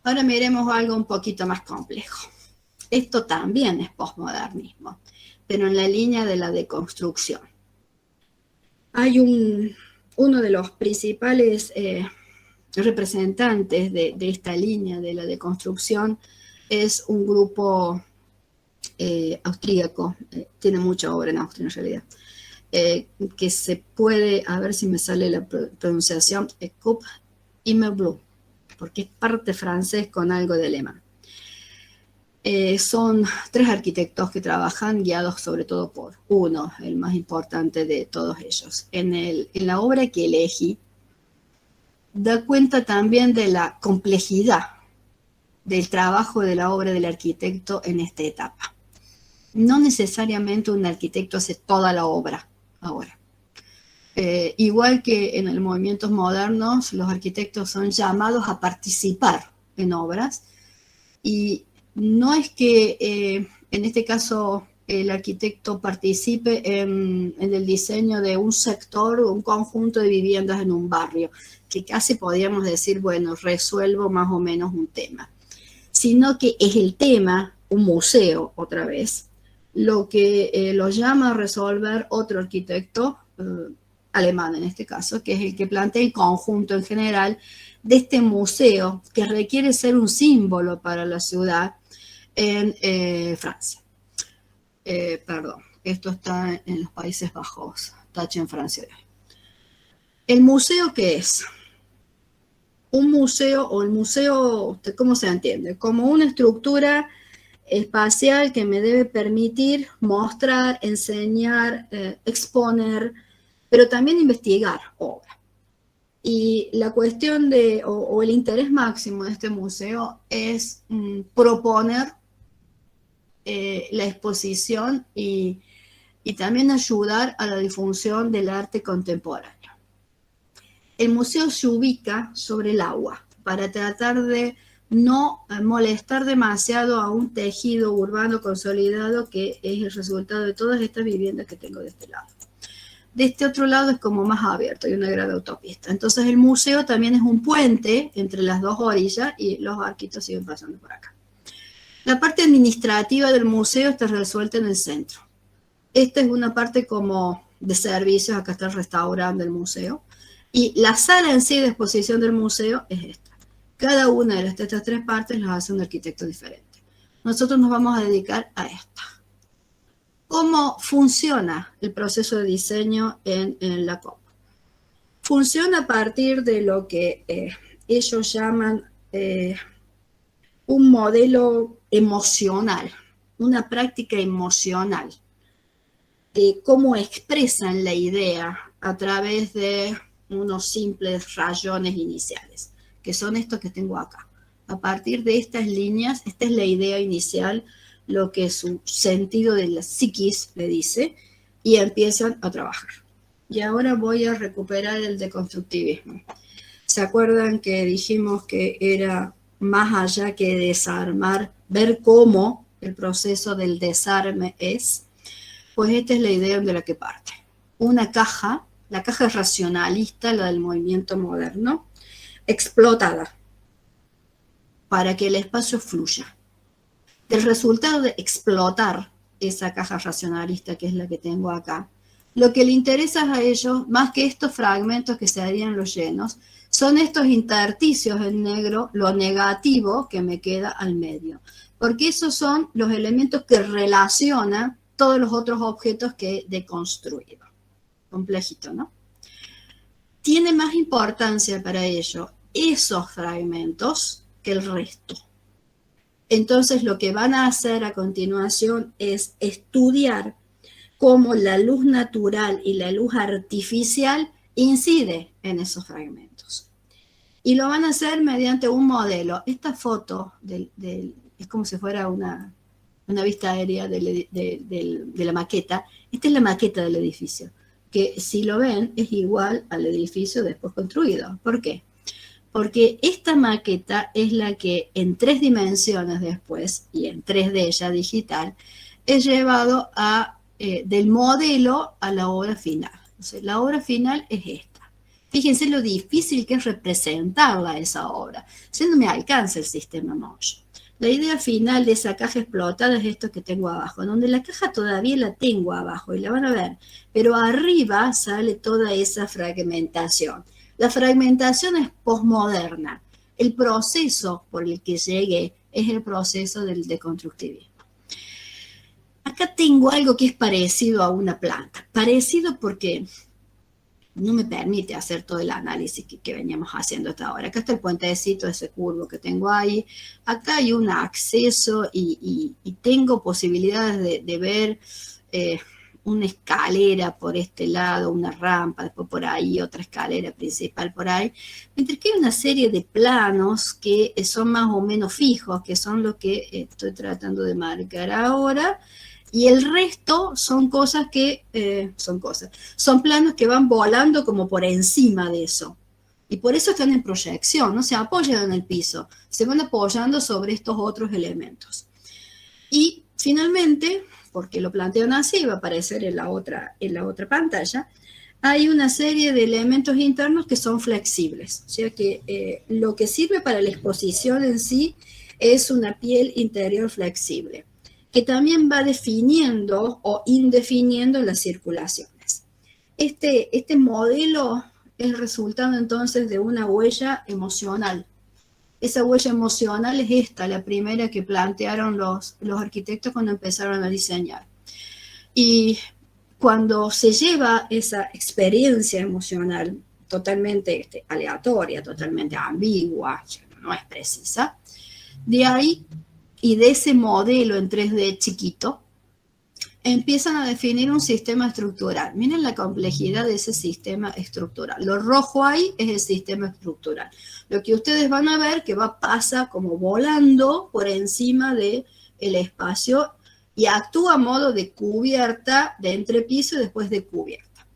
Ahora miremos algo un poquito más complejo. Esto también es posmodernismo, pero en la línea de la deconstrucción. Hay uno de los principales representantes de esta línea de la deconstrucción, es un grupo austríaco, tiene mucha obra en Austria en realidad, que se puede, a ver si me sale la pronunciación, Coupe Immeuble, porque es parte francés con algo de alemán. Son 3 arquitectos que trabajan guiados sobre todo por uno, el más importante de todos ellos. En la obra que elegí, da cuenta también de la complejidad del trabajo de la obra del arquitecto en esta etapa. No necesariamente un arquitecto hace toda la obra ahora. Igual que en los movimientos modernos, los arquitectos son llamados a participar en obras, y no es que en este caso el arquitecto participe en el diseño de un sector o un conjunto de viviendas en un barrio, que casi podríamos decir, bueno, resuelvo más o menos un tema, sino que es el tema, un museo otra vez, lo que lo llama a resolver otro arquitecto alemán en este caso, que es el que plantea el conjunto en general de este museo que requiere ser un símbolo para la ciudad en Francia. Perdón, esto está en los Países Bajos, tache en Francia. ¿El museo qué es? Un museo, o el museo, ¿cómo se entiende? Como una estructura espacial que me debe permitir mostrar, enseñar, exponer, pero también investigar obra. Y la cuestión o el interés máximo de este museo es proponer la exposición y también ayudar a la difusión del arte contemporáneo. El museo se ubica sobre el agua para tratar de no molestar demasiado a un tejido urbano consolidado que es el resultado de todas estas viviendas que tengo de este lado. De este otro lado es como más abierto, hay una gran autopista. Entonces el museo también es un puente entre las dos orillas y los barquitos siguen pasando por acá. La parte administrativa del museo está resuelta en el centro. Esta es una parte como de servicios, acá está el restaurante del museo. Y la sala en sí de exposición del museo es esta. Cada una de estas 3 partes las hace un arquitecto diferente. Nosotros nos vamos a dedicar a esta. ¿Cómo funciona el proceso de diseño en la COP? Funciona a partir de lo que ellos llaman un modelo emocional, una práctica emocional, de cómo expresan la idea a través de unos simples rayones iniciales, que son estos que tengo acá. A partir de estas líneas, esta es la idea inicial, lo que su sentido de la psiquis le dice, y empiezan a trabajar. Y ahora voy a recuperar el deconstructivismo. ¿Se acuerdan que dijimos que era más allá que desarmar, ver cómo el proceso del desarme es? Pues esta es la idea de la que parte. Una caja, la caja racionalista, la del movimiento moderno, explotada para que el espacio fluya. El resultado de explotar esa caja racionalista, que es la que tengo acá, lo que le interesa a ellos, más que estos fragmentos que se harían los llenos, son estos intersticios en negro, lo negativo que me queda al medio. Porque esos son los elementos que relacionan todos los otros objetos que he deconstruido. Complejito, ¿no? Tiene más importancia para ello esos fragmentos que el resto. Entonces lo que van a hacer a continuación es estudiar cómo la luz natural y la luz artificial incide en esos fragmentos. Y lo van a hacer mediante un modelo. Esta foto es como si fuera una vista aérea de la maqueta. Esta es la maqueta del edificio, que si lo ven es igual al edificio después construido. ¿Por qué? Porque esta maqueta es la que en 3 dimensiones después, y en 3D ya digital, es llevado del modelo a la obra final. Entonces, la obra final es esta. Fíjense lo difícil que es representarla esa obra. Si no me alcanza el sistema Mosh. La idea final de esa caja explotada es esto que tengo abajo, donde la caja todavía la tengo abajo y la van a ver, pero arriba sale toda esa fragmentación. La fragmentación es posmoderna. El proceso por el que llegué es el proceso del deconstructivismo. Acá tengo algo que es parecido a una planta. Parecido porque no me permite hacer todo el análisis que veníamos haciendo hasta ahora. Acá está el puentecito, ese curvo que tengo ahí. Acá hay un acceso y tengo posibilidades de ver una escalera por este lado, una rampa, después por ahí otra escalera principal por ahí. Mientras que hay una serie de planos que son más o menos fijos, que son los que estoy tratando de marcar ahora. Y el resto son cosas que, son planos que van volando como por encima de eso. Y por eso están en proyección, no se apoyan en el piso, se van apoyando sobre estos otros elementos. Y finalmente, porque lo plantean así, va a aparecer en la otra pantalla, hay una serie de elementos internos que son flexibles. O sea que lo que sirve para la exposición en sí es una piel interior flexible, que también va definiendo o indefiniendo las circulaciones. Este modelo es el resultado entonces de una huella emocional. Esa huella emocional es esta, la primera que plantearon los arquitectos cuando empezaron a diseñar. Y cuando se lleva esa experiencia emocional totalmente aleatoria, totalmente ambigua, no es precisa, de ahí y de ese modelo en 3D chiquito, empiezan a definir un sistema estructural. Miren la complejidad de ese sistema estructural. Lo rojo ahí es el sistema estructural. Lo que ustedes van a ver que pasa como volando por encima del espacio y actúa a modo de cubierta, de entrepiso y después de cubierta.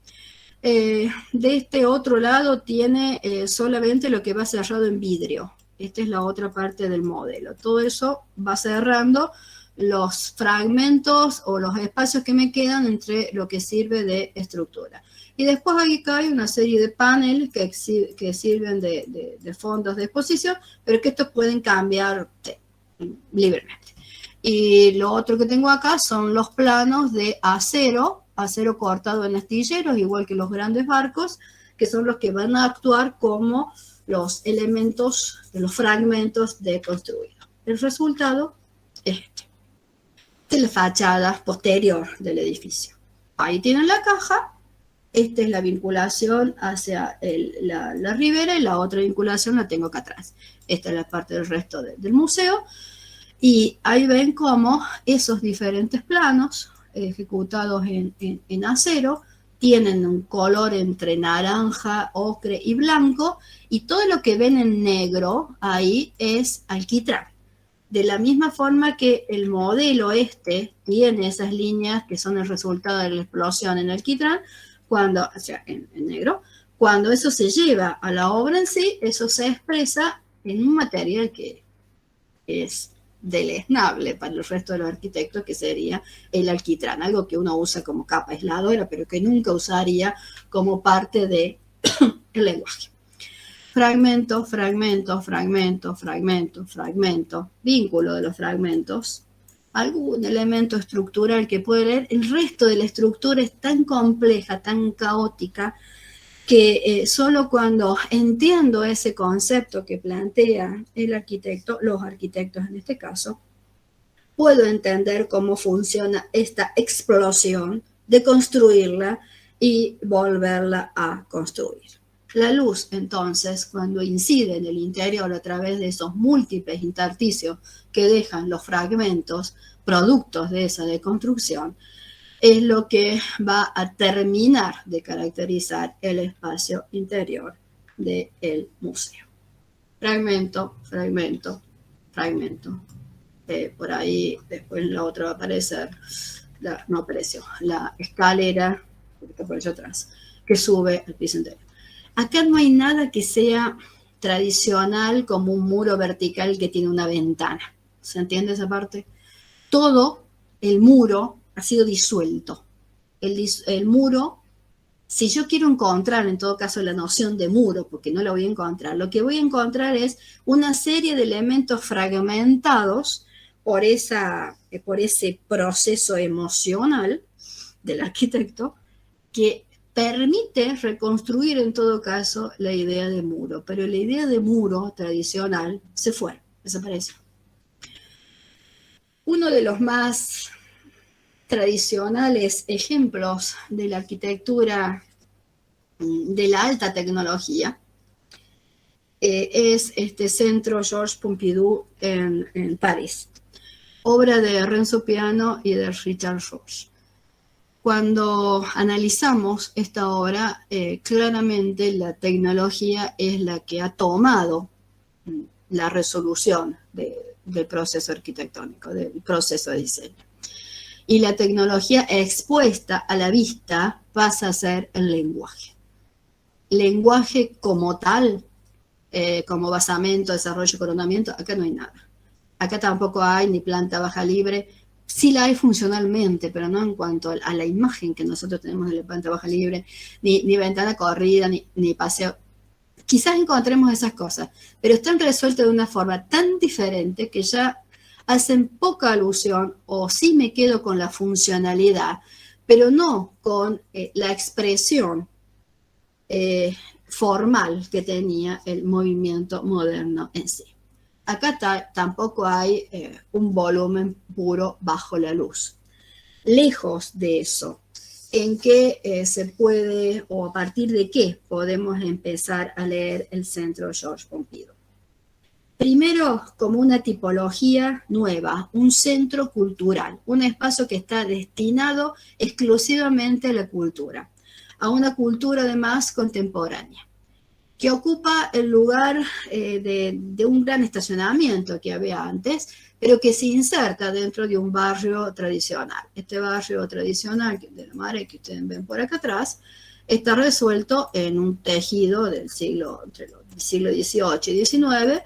De este otro lado tiene solamente lo que va cerrado en vidrio. Esta es la otra parte del modelo. Todo eso va cerrando los fragmentos o los espacios que me quedan entre lo que sirve de estructura. Y después acá hay una serie de paneles que sirven de fondos de exposición, pero que estos pueden cambiar libremente. Y lo otro que tengo acá son los planos de acero cortado en astilleros, igual que los grandes barcos, que son los que van a actuar como los elementos de los fragmentos deconstruidos. El resultado es este, de la fachada posterior del edificio. Ahí tienen la caja, esta es la vinculación hacia la ribera y la otra vinculación la tengo acá atrás. Esta es la parte del resto del museo y ahí ven cómo esos diferentes planos ejecutados en acero tienen un color entre naranja, ocre y blanco, y todo lo que ven en negro ahí es alquitrán. De la misma forma que el modelo tiene esas líneas que son el resultado de la explosión en alquitrán, o sea, en negro, cuando eso se lleva a la obra en sí, eso se expresa en un material que es deleznable para el resto de los arquitectos, que sería el alquitrán, algo que uno usa como capa aisladora, pero que nunca usaría como parte del lenguaje. Fragmento, fragmento, fragmento, fragmento, fragmento, vínculo de los fragmentos, algún elemento estructural que puede leer. El resto de la estructura es tan compleja, tan caótica, que solo cuando entiendo ese concepto que plantea el arquitecto, los arquitectos en este caso, puedo entender cómo funciona esta explosión de construirla y volverla a construir. La luz, entonces, cuando incide en el interior a través de esos múltiples intersticios que dejan los fragmentos, productos de esa deconstrucción, es lo que va a terminar de caracterizar el espacio interior del museo. Fragmento, fragmento, fragmento. Por ahí, después en la otra va a aparecer, la escalera, por allá atrás, que sube al piso interior. Acá no hay nada que sea tradicional como un muro vertical que tiene una ventana. ¿Se entiende esa parte? Todo el muro ha sido disuelto. El muro Si yo quiero encontrar, en todo caso, la noción de muro, porque no la voy a encontrar, lo que voy a encontrar es una serie de elementos fragmentados por ese proceso emocional del arquitecto que permite reconstruir en todo caso la idea de muro, pero la idea de muro tradicional se fue, desapareció. Uno de los más tradicionales ejemplos de la arquitectura de la alta tecnología es este centro Georges Pompidou en París, obra de Renzo Piano y de Richard Roche. Cuando analizamos esta obra, claramente la tecnología es la que ha tomado la resolución del proceso arquitectónico, del proceso de diseño. Y la tecnología expuesta a la vista pasa a ser el lenguaje. Lenguaje como tal, como basamento, desarrollo, coronamiento, acá no hay nada. Acá tampoco hay ni planta baja libre. Sí la hay funcionalmente, pero no en cuanto a la imagen que nosotros tenemos de la planta baja libre, ni ventana corrida, ni paseo. Quizás encontremos esas cosas, pero están resueltas de una forma tan diferente que ya hacen poca alusión, o sí me quedo con la funcionalidad, pero no con la expresión formal que tenía el movimiento moderno en sí. Acá tampoco hay un volumen puro bajo la luz. Lejos de eso, ¿en qué se puede, o a partir de qué podemos empezar a leer el centro Georges Pompidou? Primero, como una tipología nueva, un centro cultural, un espacio que está destinado exclusivamente a la cultura, a una cultura además contemporánea, que ocupa el lugar de un gran estacionamiento que había antes, pero que se inserta dentro de un barrio tradicional. Este barrio tradicional de la Mare que ustedes ven por acá atrás está resuelto en un tejido del siglo, entre el siglo XVIII y XIX,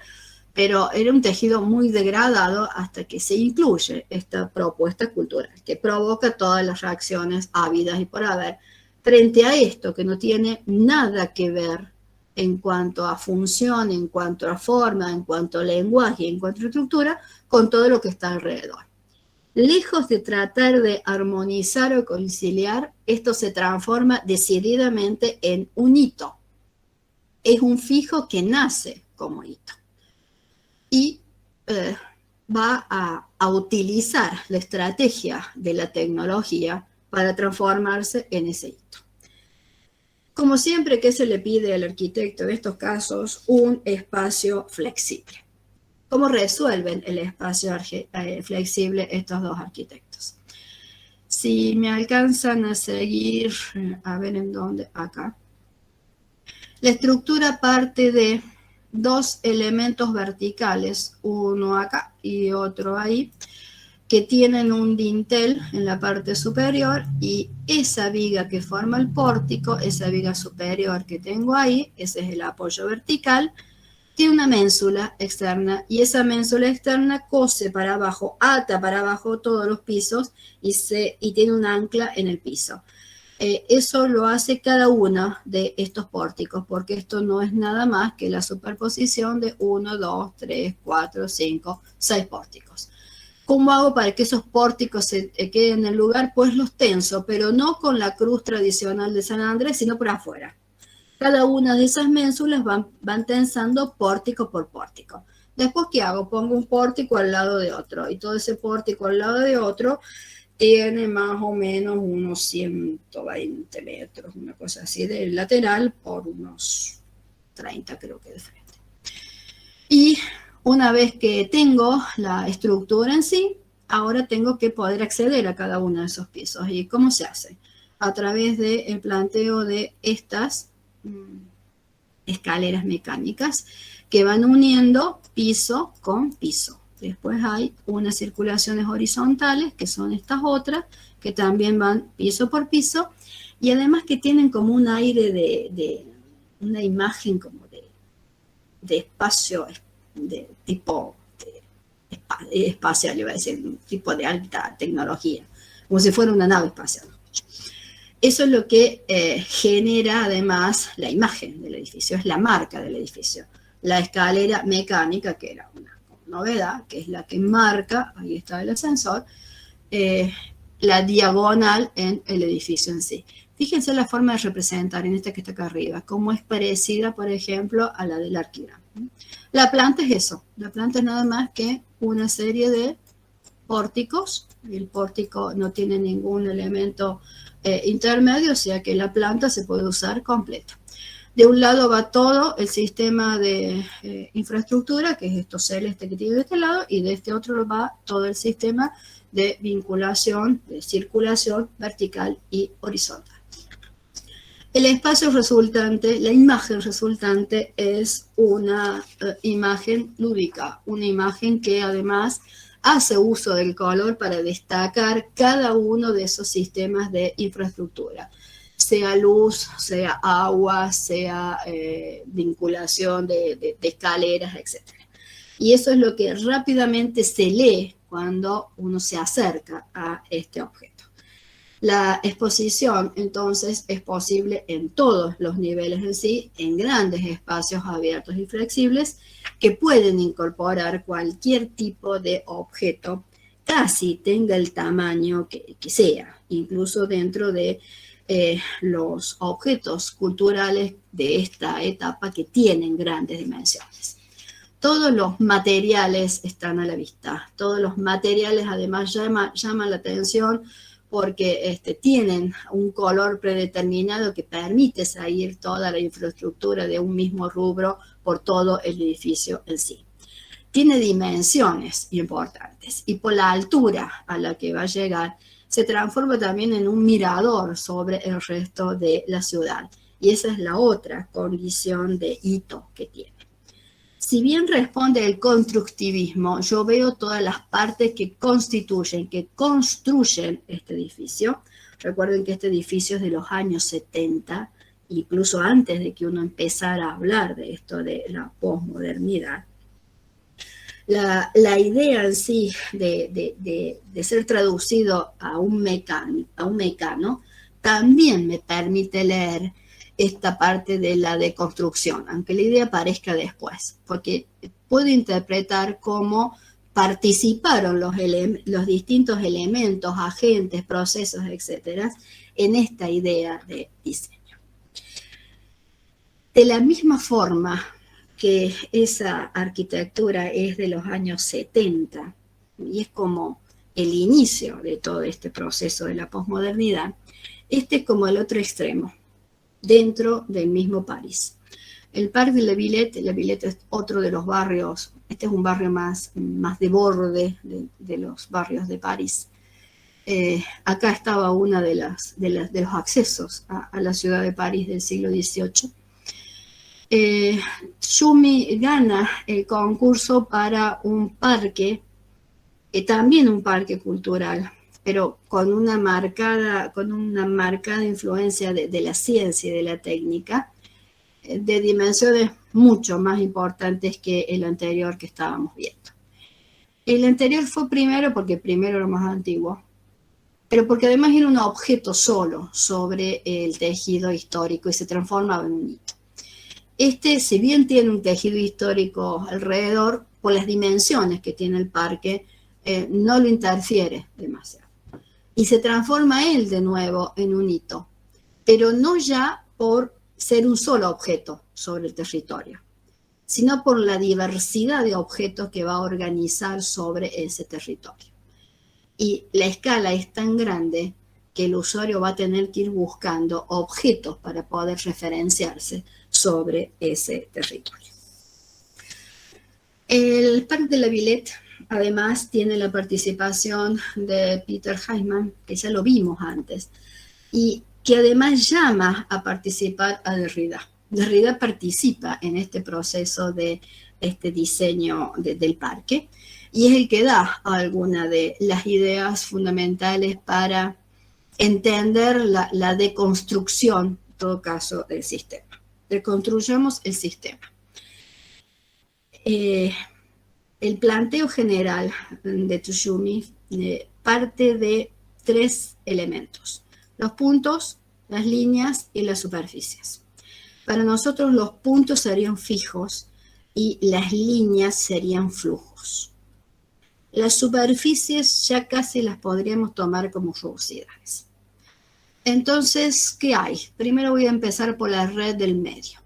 pero era un tejido muy degradado hasta que se incluye esta propuesta cultural que provoca todas las reacciones habidas y por haber frente a esto que no tiene nada que ver en cuanto a función, en cuanto a forma, en cuanto a lenguaje, en cuanto a estructura, con todo lo que está alrededor. Lejos de tratar de armonizar o conciliar, esto se transforma decididamente en un hito. Es un fijo que nace como hito. Y va a utilizar la estrategia de la tecnología para transformarse en ese hito. Como siempre, ¿qué se le pide al arquitecto en estos casos? Un espacio flexible. ¿Cómo resuelven el espacio flexible estos dos arquitectos? Si me alcanzan a seguir, a ver en dónde, acá. La estructura parte de dos elementos verticales, uno acá y otro ahí, que tienen un dintel en la parte superior, y esa viga que forma el pórtico, esa viga superior que tengo ahí, ese es el apoyo vertical, tiene una ménsula externa, y esa ménsula externa cose para abajo, ata para abajo todos los pisos y tiene un ancla en el piso. Eso lo hace cada uno de estos pórticos, porque esto no es nada más que la superposición de 1, 2, 3, 4, 5, 6 pórticos. ¿Cómo hago para que esos pórticos se queden en el lugar? Pues los tenso, pero no con la cruz tradicional de San Andrés, sino por afuera. Cada una de esas ménsulas van tensando pórtico por pórtico. Después, ¿qué hago? Pongo un pórtico al lado de otro, y todo ese pórtico al lado de otro tiene más o menos unos 120 metros, una cosa así, de lateral por unos 30 creo que de frente. Y una vez que tengo la estructura en sí, ahora tengo que poder acceder a cada uno de esos pisos. ¿Y cómo se hace? A través del planteo de estas escaleras mecánicas que van uniendo piso con piso. Después hay unas circulaciones horizontales, que son estas otras, que también van piso por piso, y además que tienen como un aire de una imagen como de espacio, de tipo espacial, iba a decir, un tipo de alta tecnología, como si fuera una nave espacial. Eso es lo que genera además la imagen del edificio, es la marca del edificio. La escalera mecánica, que era una novedad, que es la que marca, ahí está el ascensor, la diagonal en el edificio en sí. Fíjense la forma de representar en esta que está acá arriba, cómo es parecida, por ejemplo, a la del arquirán. La planta es eso, la planta es nada más que una serie de pórticos. El pórtico no tiene ningún elemento intermedio, o sea que la planta se puede usar completa. De un lado va todo el sistema de infraestructura, que es esto celeste que tiene de este lado, y de este otro va todo el sistema de vinculación, de circulación vertical y horizontal. El espacio resultante, la imagen resultante es una imagen lúdica, una imagen que además hace uso del color para destacar cada uno de esos sistemas de infraestructura, sea luz, sea agua, sea vinculación de escaleras, etc. Y eso es lo que rápidamente se lee cuando uno se acerca a este objeto. La exposición, entonces, es posible en todos los niveles en sí, en grandes espacios abiertos y flexibles, que pueden incorporar cualquier tipo de objeto, casi tenga el tamaño que sea, incluso dentro de los objetos culturales de esta etapa que tienen grandes dimensiones. Todos los materiales están a la vista, todos los materiales además llaman la atención porque tienen un color predeterminado que permite seguir toda la infraestructura de un mismo rubro por todo el edificio en sí. Tiene dimensiones importantes y por la altura a la que va a llegar se transforma también en un mirador sobre el resto de la ciudad. Y esa es la otra condición de hito que tiene. Si bien responde el constructivismo, yo veo todas las partes que constituyen, que construyen este edificio. Recuerden que este edificio es de los años 70, incluso antes de que uno empezara a hablar de esto de la posmodernidad. La idea en sí de ser traducido a un mecano también me permite leer esta parte de la deconstrucción, aunque la idea aparezca después, porque puedo interpretar cómo participaron los distintos elementos, agentes, procesos, etcétera, en esta idea de diseño. De la misma forma que esa arquitectura es de los años 70 y es como el inicio de todo este proceso de la posmodernidad, este es como el otro extremo, dentro del mismo París. El Parc de la Villette es otro de los barrios, este es un barrio más de borde de los barrios de París. Acá estaba uno de los accesos a la ciudad de París del siglo XVIII. Tschumi gana el concurso para un parque, también un parque cultural, pero con una marcada influencia de la ciencia y de la técnica, de dimensiones mucho más importantes que el anterior que estábamos viendo. El anterior fue primero porque primero era más antiguo, pero porque además era un objeto solo sobre el tejido histórico y se transformaba en un hito. Si bien tiene un tejido histórico alrededor, por las dimensiones que tiene el parque, no lo interfiere demasiado. Y se transforma él de nuevo en un hito, pero no ya por ser un solo objeto sobre el territorio, sino por la diversidad de objetos que va a organizar sobre ese territorio. Y la escala es tan grande que el usuario va a tener que ir buscando objetos para poder referenciarse sobre ese territorio. El Parc de la Villette además tiene la participación de Peter Heyman, que ya lo vimos antes, y que además llama a participar a Derrida. Derrida participa en este proceso de este diseño del parque y es el que da algunas de las ideas fundamentales para entender la deconstrucción, en todo caso, del sistema. Deconstruyamos el sistema. El planteo general de Tschumi parte de tres elementos. Los puntos las líneas y las superficies. Para nosotros los puntos serían fijos y las líneas serían flujos. Las superficies ya casi las podríamos tomar como rugosidades. Entonces, ¿qué hay? Primero voy a empezar por la red del medio.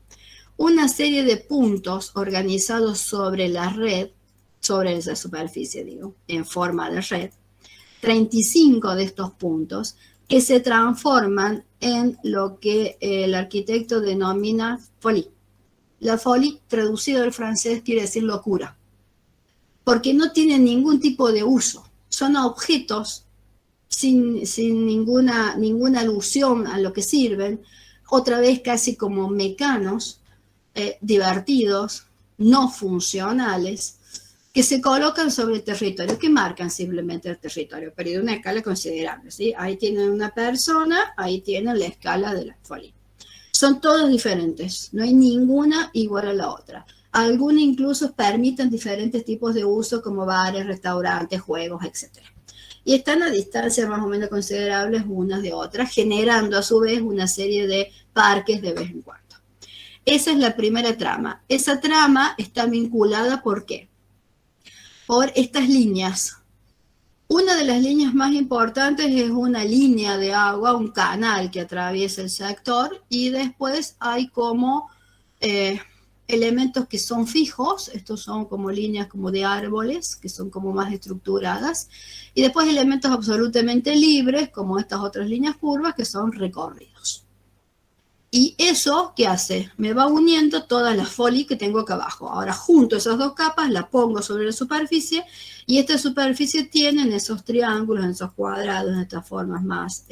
Una serie de puntos organizados sobre la red, sobre esa superficie, digo, en forma de red. 35 de estos puntos que se transforman en lo que el arquitecto denomina folie. La folie, traducido al francés, quiere decir locura, porque no tienen ningún tipo de uso. Son objetos sin ninguna alusión a lo que sirven, otra vez casi como mecanos, divertidos, no funcionales, que se colocan sobre el territorio, que marcan simplemente el territorio, pero de una escala considerable, ¿sí? Ahí tienen una persona, ahí tienen la escala de la folie. Son todas diferentes, no hay ninguna igual a la otra. Algunas incluso permiten diferentes tipos de uso, como bares, restaurantes, juegos, etc. Y están a distancias más o menos considerables unas de otras, generando a su vez una serie de parques de vez en cuando. Esa es la primera trama. Esa trama está vinculada, ¿por qué? Por estas líneas. Una de las líneas más importantes es una línea de agua, un canal que atraviesa el sector, y después hay como elementos que son fijos, estos son como líneas como de árboles, que son como más estructuradas, y después elementos absolutamente libres, como estas otras líneas curvas, que son recorridos. Y eso, ¿qué hace? Me va uniendo toda la folie que tengo acá abajo. Ahora junto esas dos capas, la pongo sobre la superficie, y esta superficie tiene en esos triángulos, en esos cuadrados, en estas formas más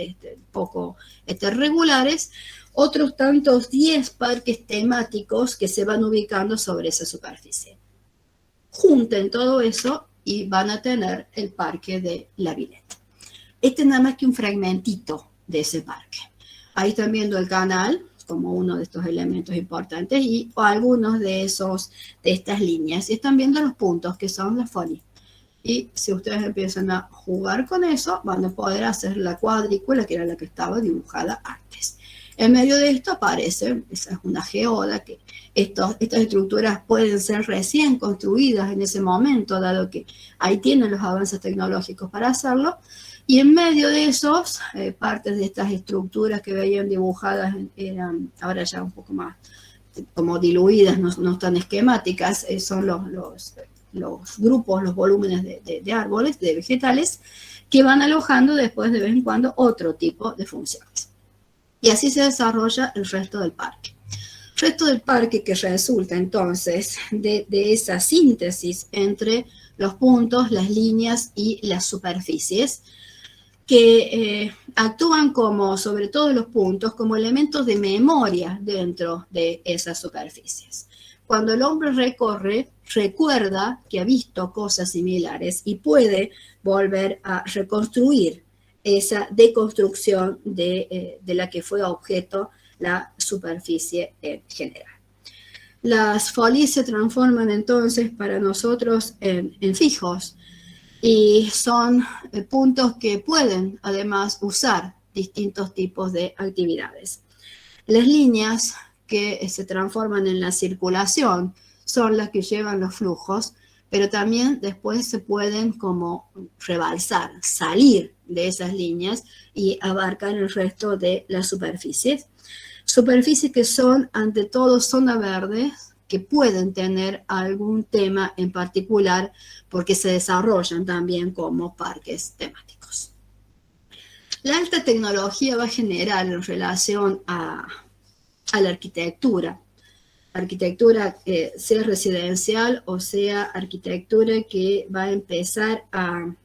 poco regulares, otros tantos 10 parques temáticos que se van ubicando sobre esa superficie. Junten todo eso y van a tener el parque de la Villette. Este es nada más que un fragmentito de ese parque. Ahí están viendo el canal como uno de estos elementos importantes y algunos de estas líneas. Y están viendo los puntos que son la folie. Y si ustedes empiezan a jugar con eso, van a poder hacer la cuadrícula, que era la que estaba dibujada antes. En medio de esto aparece, esa es una geoda, que estas estructuras pueden ser recién construidas en ese momento, dado que ahí tienen los avances tecnológicos para hacerlo. Y en medio de esos, partes de estas estructuras que veían dibujadas eran ahora ya un poco más como diluidas, no están esquemáticas, son los grupos, los volúmenes de árboles, de vegetales, que van alojando después de vez en cuando otro tipo de funciones. Y así se desarrolla el resto del parque. El resto del parque que resulta entonces de esa síntesis entre los puntos, las líneas y las superficies, que actúan como, sobre todo los puntos, como elementos de memoria dentro de esas superficies. Cuando el hombre recorre, recuerda que ha visto cosas similares y puede volver a reconstruir esa deconstrucción de la que fue objeto la superficie en general. Las folies se transforman entonces para nosotros en fijos, y son puntos que pueden además usar distintos tipos de actividades. Las líneas que se transforman en la circulación son las que llevan los flujos, pero también después se pueden como rebalsar, salir de esas líneas y abarcar el resto de las superficies. Superficies que son, ante todo, zona verde, que pueden tener algún tema en particular porque se desarrollan también como parques temáticos. La alta tecnología va a generar en relación a la arquitectura, sea residencial o sea arquitectura que va a empezar a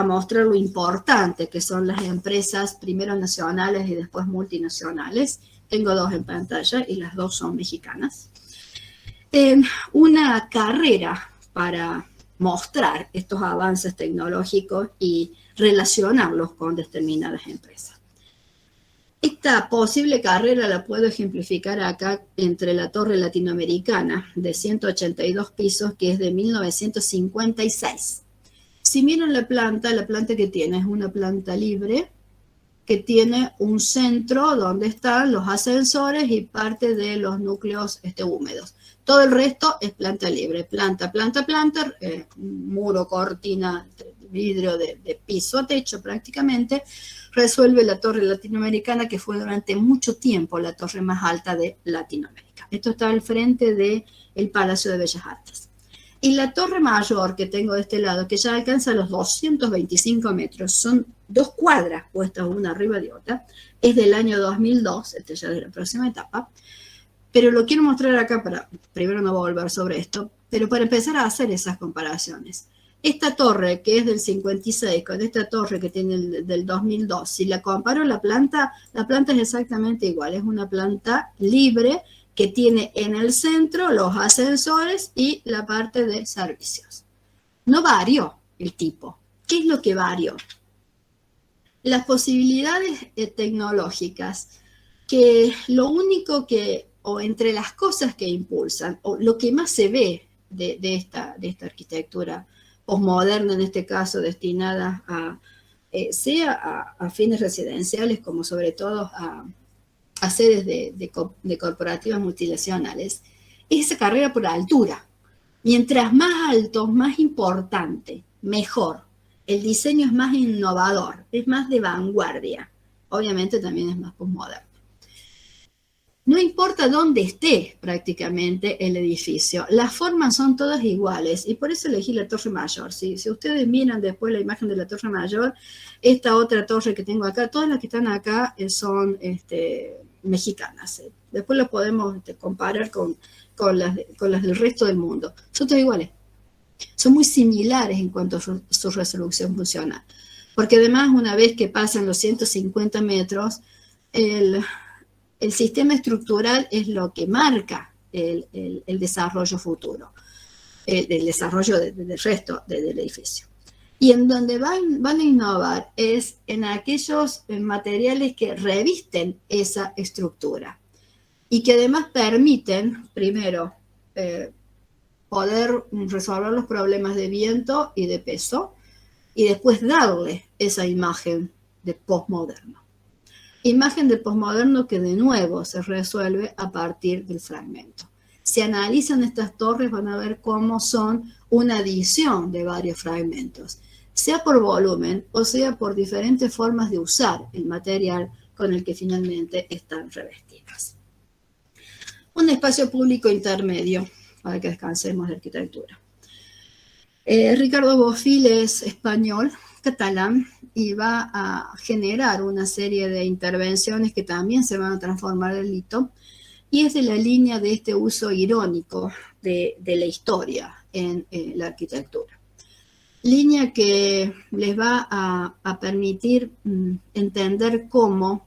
mostrar lo importante que son las empresas, primero nacionales y después multinacionales. Tengo dos en pantalla y las dos son mexicanas. En una carrera para mostrar estos avances tecnológicos y relacionarlos con determinadas empresas. Esta posible carrera la puedo ejemplificar acá entre la Torre Latinoamericana de 182 pisos, que es de 1956. Si miran la planta que tiene es una planta libre, que tiene un centro donde están los ascensores y parte de los núcleos húmedos. Todo el resto es planta libre, planta, muro, cortina, vidrio de piso a techo prácticamente. Resuelve la torre latinoamericana, que fue durante mucho tiempo la torre más alta de Latinoamérica. Esto está al frente del Palacio de Bellas Artes. Y la torre mayor que tengo de este lado, que ya alcanza los 225 metros, son 2 cuadras puestas una arriba de otra, es del año 2002, ya de la próxima etapa, pero lo quiero mostrar acá para, primero no voy a volver sobre esto, pero para empezar a hacer esas comparaciones. Esta torre que es del 56 con esta torre que tiene del 2002, si la comparo la planta es exactamente igual, es una planta libre que tiene en el centro los ascensores y la parte de servicios. No varió el tipo. ¿Qué es lo que varió? Las posibilidades tecnológicas, que lo único que, o entre las cosas que impulsan, o lo que más se ve de esta arquitectura posmoderna, en este caso destinada sea a fines residenciales, como sobre todo a sedes de corporativas multinacionales, es esa carrera por altura. Mientras más alto, más importante, mejor. El diseño es más innovador, es más de vanguardia. Obviamente también es más posmoderno. No importa dónde esté prácticamente el edificio, las formas son todas iguales y por eso elegí la Torre Mayor. Si ustedes miran después la imagen de la Torre Mayor, esta otra torre que tengo acá, todas las que están acá son mexicanas. Después lo podemos comparar con las del resto del mundo. Son todas iguales. Son muy similares en cuanto a su resolución funcional. Porque además, una vez que pasan los 150 metros, el sistema estructural es lo que marca el desarrollo futuro, el desarrollo del resto del edificio. Y en donde van a innovar es en aquellos materiales que revisten esa estructura y que además permiten, primero, poder resolver los problemas de viento y de peso y después darle esa imagen de posmoderno. Imagen de posmoderno que de nuevo se resuelve a partir del fragmento. Si analizan estas torres van a ver cómo son una adición de varios fragmentos, sea por volumen o sea por diferentes formas de usar el material con el que finalmente están revestidas. Un espacio público intermedio para que descansemos de arquitectura. Ricardo Bofill es español, catalán, y va a generar una serie de intervenciones que también se van a transformar en hito, y es de la línea de este uso irónico de la historia en la arquitectura. Línea que les va a permitir entender cómo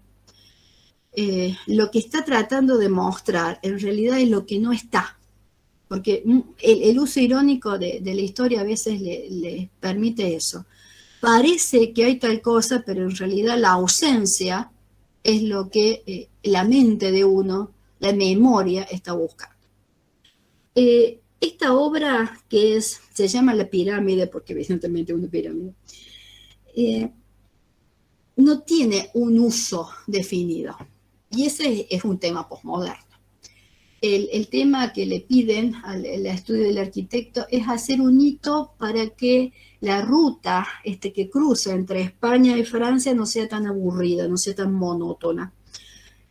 lo que está tratando de mostrar en realidad es lo que no está. Porque el uso irónico de la historia a veces le permite eso. Parece que hay tal cosa, pero en realidad la ausencia es lo que la mente de uno, la memoria, está buscando. Esta obra se llama La Pirámide, porque evidentemente es una pirámide, no tiene un uso definido. Y ese es un tema posmoderno. El tema que le piden al estudio del arquitecto es hacer un hito para que la ruta que cruza entre España y Francia no sea tan aburrida, no sea tan monótona.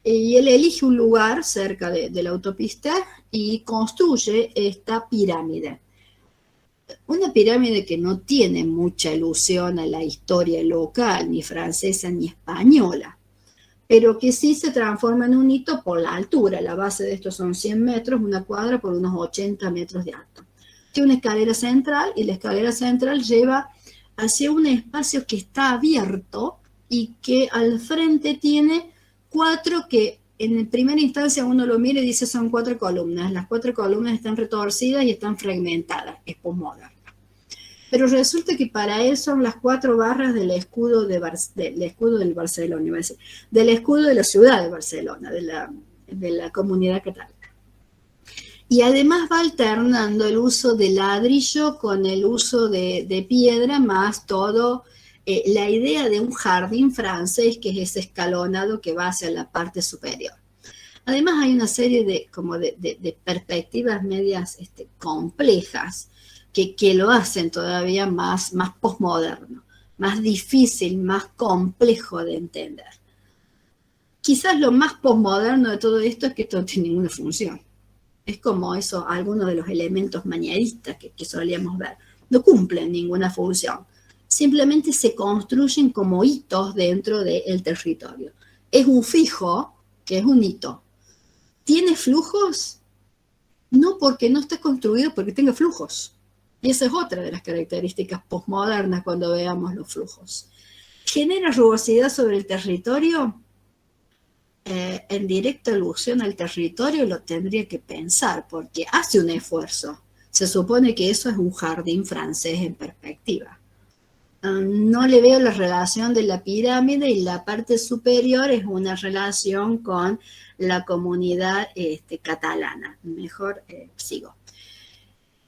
Y él elige un lugar cerca de la autopista y construye esta pirámide. Una pirámide que no tiene mucha alusión a la historia local, ni francesa ni española, pero que sí se transforma en un hito por la altura. La base de esto son 100 metros, una cuadra por unos 80 metros de alto. Tiene una escalera central y la escalera central lleva hacia un espacio que está abierto y que al frente tiene 4 que en primera instancia uno lo mira y dice son 4 columnas. Las 4 columnas están retorcidas y están fragmentadas, es posmoderno. Pero resulta que para él son las 4 barras del escudo del Barcelona, iba a decir, del escudo de la ciudad de Barcelona, de la comunidad catalana. Y además va alternando el uso de ladrillo con el uso de piedra, más todo la idea de un jardín francés, que es ese escalonado que va hacia la parte superior. Además hay una serie de perspectivas medias complejas que lo hacen todavía más posmoderno, más difícil, más complejo de entender. Quizás lo más posmoderno de todo esto es que esto no tiene ninguna función. Es como eso, algunos de los elementos manieristas que solíamos ver. No cumplen ninguna función. Simplemente se construyen como hitos dentro del territorio. Es un fijo, que es un hito. ¿Tiene flujos? No, porque no está construido porque tenga flujos. Y esa es otra de las características posmodernas cuando veamos los flujos. ¿Genera rugosidad sobre el territorio? En directa alusión al territorio lo tendría que pensar, porque hace un esfuerzo. Se supone que eso es un jardín francés en perspectiva. No le veo la relación de la pirámide, y la parte superior es una relación con la comunidad catalana. Mejor sigo.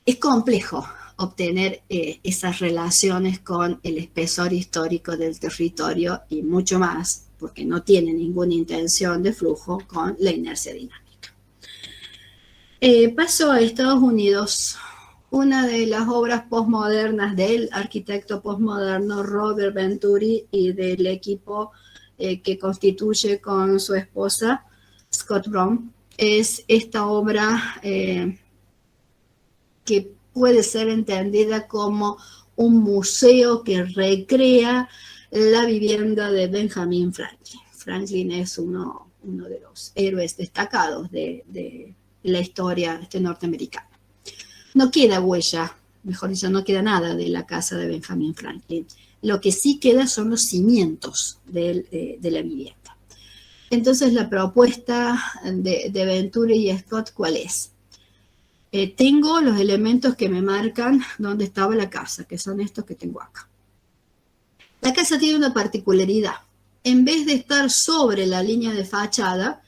Es complejo obtener esas relaciones con el espesor histórico del territorio y mucho más, porque no tiene ninguna intención de flujo con la inercia dinámica. Paso a Estados Unidos. Una de las obras postmodernas del arquitecto postmoderno Robert Venturi y del equipo que constituye con su esposa Scott Brown es esta obra que puede ser entendida como un museo que recrea la vivienda de Benjamin Franklin. Franklin es uno de los héroes destacados de la historia norteamericana. No queda huella, mejor dicho, no queda nada de la casa de Benjamin Franklin. Lo que sí queda son los cimientos de la vivienda. Entonces, la propuesta de Venturi y Scott, ¿cuál es? Tengo los elementos que me marcan dónde estaba la casa, que son estos que tengo acá. La casa tiene una particularidad. En vez de estar sobre la línea de fachada,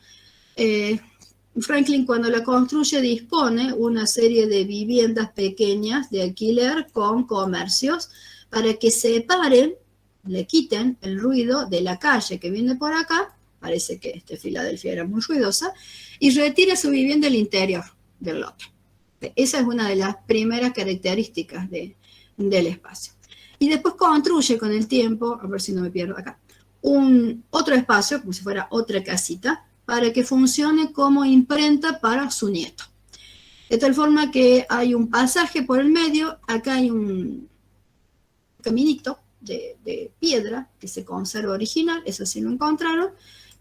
Franklin, cuando la construye, dispone una serie de viviendas pequeñas de alquiler con comercios para que separen, le quiten el ruido de la calle que viene por acá, parece que Filadelfia era muy ruidosa, y retire su vivienda al interior del lote. Esa es una de las primeras características del espacio. Y después construye con el tiempo, a ver si no me pierdo acá, otro espacio, como si fuera otra casita, para que funcione como imprenta para su nieto. De tal forma que hay un pasaje por el medio, acá hay un caminito de piedra que se conserva original, eso sí lo encontraron,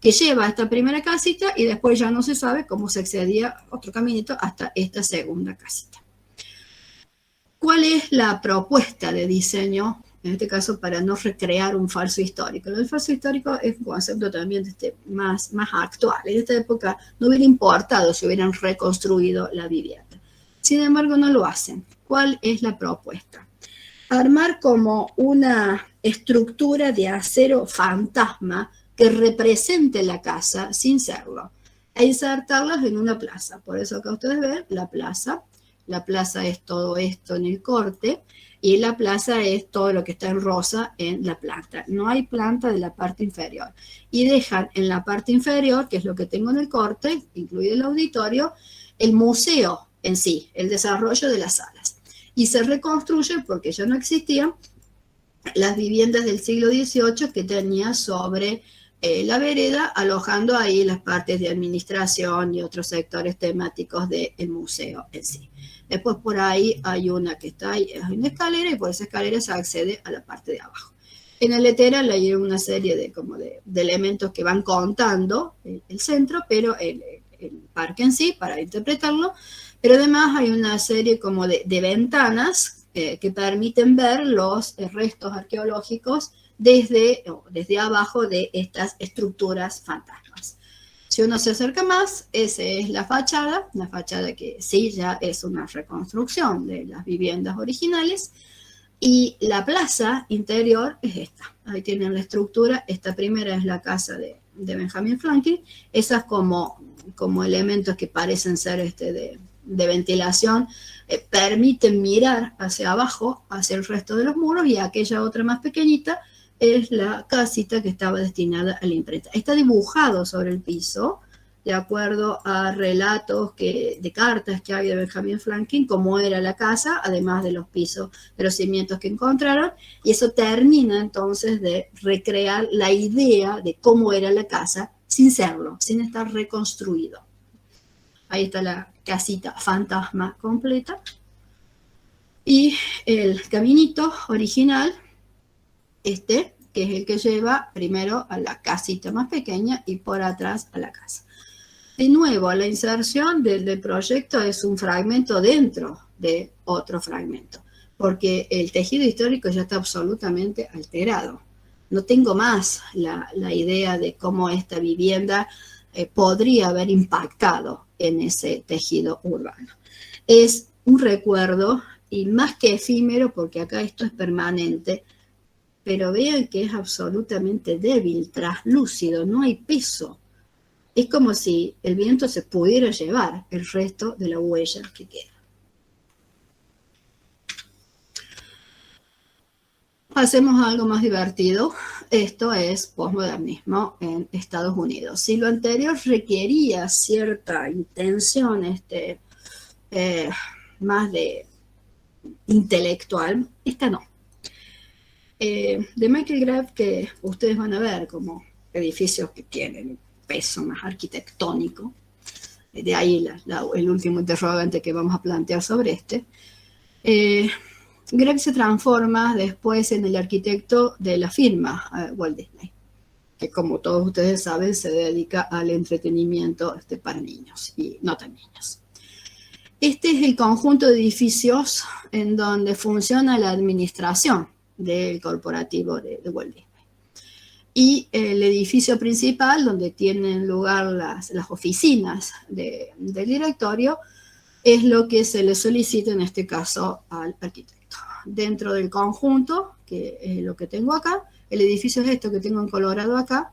que lleva a esta primera casita y después ya no se sabe cómo se accedía otro caminito hasta esta segunda casita. ¿Cuál es la propuesta de diseño, en este caso, para no recrear un falso histórico? El falso histórico es un concepto también más actual. En esta época no hubiera importado si hubieran reconstruido la vivienda. Sin embargo, no lo hacen. ¿Cuál es la propuesta? Armar como una estructura de acero fantasma que represente la casa sin serlo, e insertarlas en una plaza. Por eso acá ustedes ven la plaza. La plaza es todo esto en el corte, y la plaza es todo lo que está en rosa en la planta. No hay planta de la parte inferior. Y dejan en la parte inferior, que es lo que tengo en el corte, incluido el auditorio, el museo en sí, el desarrollo de las salas. Y se reconstruyen, porque ya no existían, las viviendas del siglo XVIII que tenía sobre la vereda, alojando ahí las partes de administración y otros sectores temáticos del museo en sí. Después por ahí hay una que está ahí, hay una escalera, y por esa escalera se accede a la parte de abajo. En el lateral hay una serie de elementos que van contando el centro, pero el parque en sí, para interpretarlo, pero además hay una serie como de ventanas que permiten ver los restos arqueológicos desde abajo de estas estructuras fantasmas. Si uno se acerca más, esa es la fachada que sí ya es una reconstrucción de las viviendas originales, y la plaza interior es esta. Ahí tienen la estructura. Esta primera es la casa de Benjamin Franklin. Esas como elementos que parecen ser de ventilación, permiten mirar hacia abajo, hacia el resto de los muros, y aquella otra más pequeñita es la casita que estaba destinada a la imprenta. Está dibujado sobre el piso, de acuerdo a relatos de cartas que hay de Benjamin Franklin, cómo era la casa, además de los pisos, de los cimientos que encontraron, y eso termina entonces de recrear la idea de cómo era la casa, sin serlo, sin estar reconstruido. Ahí está la casita fantasma completa. Y el caminito original, que es el que lleva primero a la casita más pequeña y por atrás a la casa. De nuevo, la inserción del proyecto es un fragmento dentro de otro fragmento, porque el tejido histórico ya está absolutamente alterado. No tengo más la idea de cómo esta vivienda podría haber impactado en ese tejido urbano. Es un recuerdo, y más que efímero, porque acá esto es permanente, pero vean que es absolutamente débil, traslúcido, no hay peso. Es como si el viento se pudiera llevar el resto de la huella que queda. Hacemos algo más divertido. Esto es posmodernismo en Estados Unidos. Si lo anterior requería cierta intención más de intelectual, esta no. De Michael Graf, que ustedes van a ver como edificios que tienen peso más arquitectónico, de ahí el último interrogante que vamos a plantear sobre Graf se transforma después en el arquitecto de la firma Walt Disney, que como todos ustedes saben se dedica al entretenimiento para niños y no tan niños. Este es el conjunto de edificios en donde funciona la administración del corporativo de Walt Disney. Y el edificio principal, donde tienen lugar las oficinas del directorio, es lo que se le solicita en este caso al arquitecto. Dentro del conjunto, que es lo que tengo acá, el edificio es esto que tengo en colorado acá,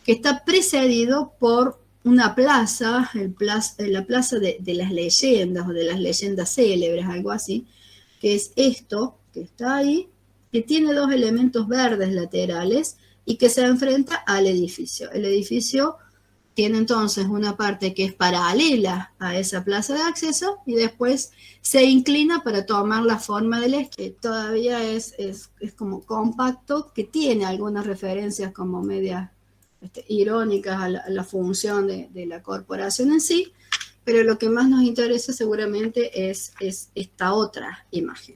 que está precedido por una plaza, la plaza de las leyendas o de las leyendas célebres, algo así, que es esto que está ahí, que tiene dos elementos verdes laterales y que se enfrenta al edificio. El edificio tiene entonces una parte que es paralela a esa plaza de acceso y después se inclina para tomar la forma del que todavía es como compacto, que tiene algunas referencias como medias irónicas a la función de la corporación en sí, pero lo que más nos interesa seguramente es esta otra imagen.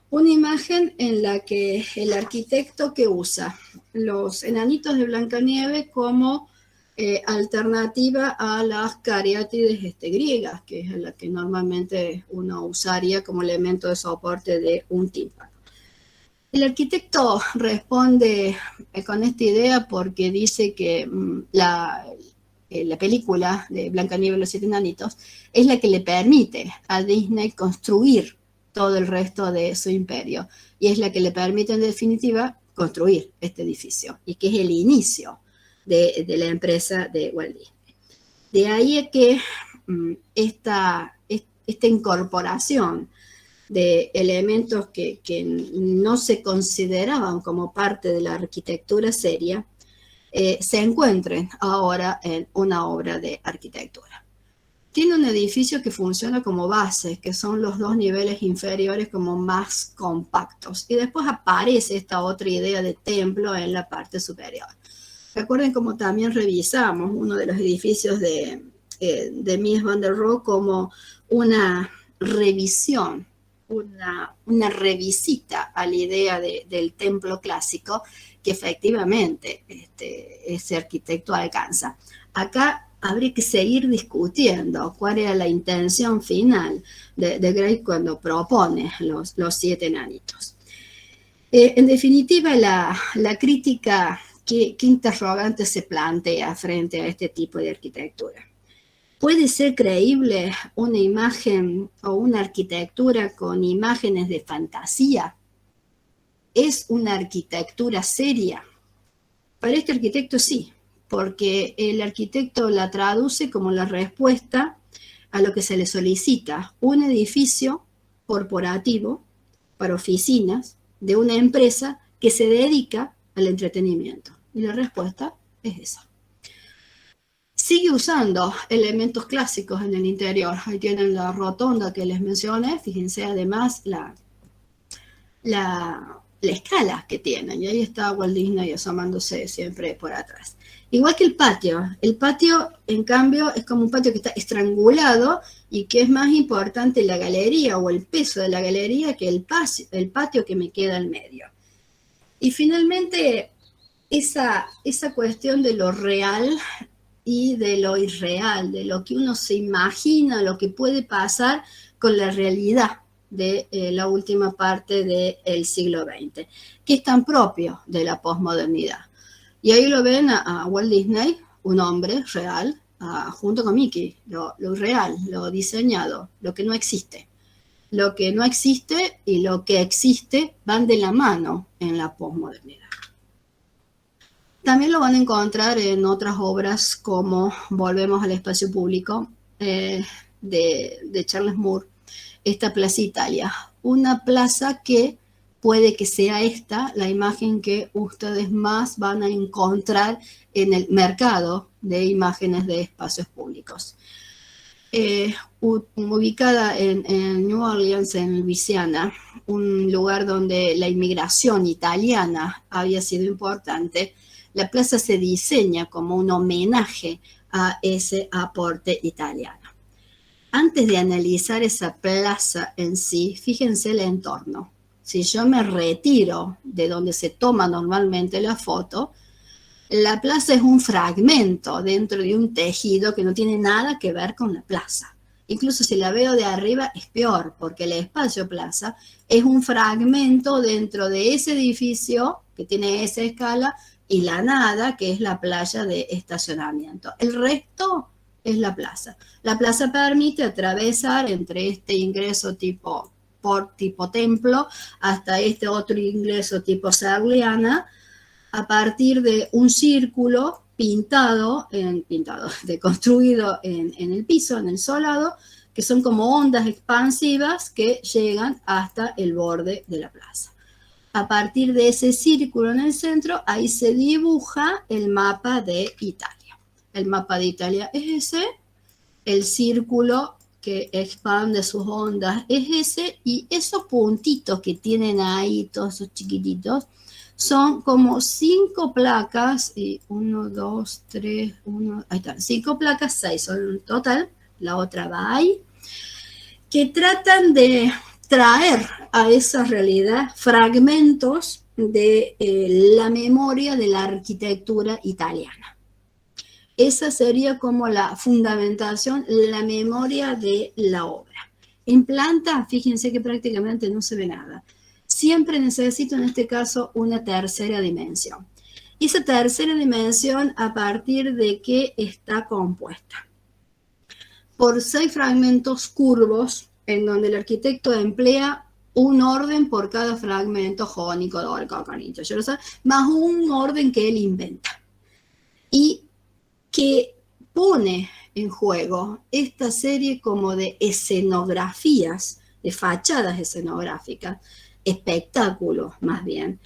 Una imagen en la que el arquitecto que usa los enanitos de Blancanieves como alternativa a las cariátides griegas, que es la que normalmente uno usaría como elemento de soporte de un tímpano. El arquitecto responde con esta idea porque dice que la película de Blancanieves y los siete enanitos es la que le permite a Disney construir todo el resto de su imperio y es la que le permite en definitiva construir este edificio y que es el inicio de la empresa de Walt Disney. De ahí es que esta incorporación de elementos que no se consideraban como parte de la arquitectura seria se encuentren ahora en una obra de arquitectura. Tiene un edificio que funciona como base, que son los dos niveles inferiores como más compactos. Y después aparece esta otra idea de templo en la parte superior. Recuerden como también revisamos uno de los edificios de Mies van der Rohe como una revisión, una revisita a la idea del templo clásico que efectivamente ese arquitecto alcanza. Acá habría que seguir discutiendo cuál era la intención final de Grave cuando propone los siete enanitos. En definitiva, la crítica, ¿qué interrogante se plantea frente a este tipo de arquitectura? ¿Puede ser creíble una imagen o una arquitectura con imágenes de fantasía? ¿Es una arquitectura seria? Para este arquitecto sí, porque el arquitecto la traduce como la respuesta a lo que se le solicita, un edificio corporativo para oficinas de una empresa que se dedica al entretenimiento? Y la respuesta es esa. Sigue usando elementos clásicos en el interior. Ahí tienen la rotonda que les mencioné. Fíjense además la escala que tienen. Y ahí está Walt Disney asomándose siempre por atrás. Igual que el patio. El patio, en cambio, es como un patio que está estrangulado y que es más importante la galería o el peso de la galería que el patio que me queda al medio. Y finalmente, esa cuestión de lo real y de lo irreal, de lo que uno se imagina, lo que puede pasar con la realidad de la última parte del siglo XX, que es tan propio de la posmodernidad. Y ahí lo ven a Walt Disney, un hombre real, junto con Mickey, lo real, lo diseñado, lo que no existe. Lo que no existe y lo que existe van de la mano en la posmodernidad. También lo van a encontrar en otras obras como Volvemos al espacio público, de Charles Moore, esta Plaza Italia. Una plaza que puede que sea esta la imagen que ustedes más van a encontrar en el mercado de imágenes de espacios públicos. Ubicada en New Orleans, en Luisiana, un lugar donde la inmigración italiana había sido importante, la plaza se diseña como un homenaje a ese aporte italiano. Antes de analizar esa plaza en sí, fíjense el entorno. Si yo me retiro de donde se toma normalmente la foto, la plaza es un fragmento dentro de un tejido que no tiene nada que ver con la plaza. Incluso si la veo de arriba es peor, porque el espacio plaza es un fragmento dentro de ese edificio que tiene esa escala y la nada, que es la playa de estacionamiento. El resto es la plaza. La plaza permite atravesar entre este ingreso tipo templo hasta este otro ingreso tipo serliana a partir de un círculo construido en el piso, en el solado, que son como ondas expansivas que llegan hasta el borde de la plaza. A partir de ese círculo en el centro, ahí se dibuja el mapa de Italia. El mapa de Italia es ese, el círculo que expande sus ondas es ese, y esos puntitos que tienen ahí, todos esos chiquititos, son como 5 placas, y 1, 2, 3, 1, ahí están, 5 placas, 6 son en total, la otra va ahí, que tratan de traer a esa realidad fragmentos de la memoria de la arquitectura italiana. Esa sería como la fundamentación, la memoria de la obra. En planta, fíjense que prácticamente no se ve nada. Siempre necesito en este caso una tercera dimensión. Y esa tercera dimensión, ¿a partir de qué está compuesta? Por 6 fragmentos curvos, en donde el arquitecto emplea un orden por cada fragmento, jónico, dórico, corinto, más un orden que él inventa. Y que pone en juego esta serie como de escenografías, de fachadas escenográficas, espectáculos más bien,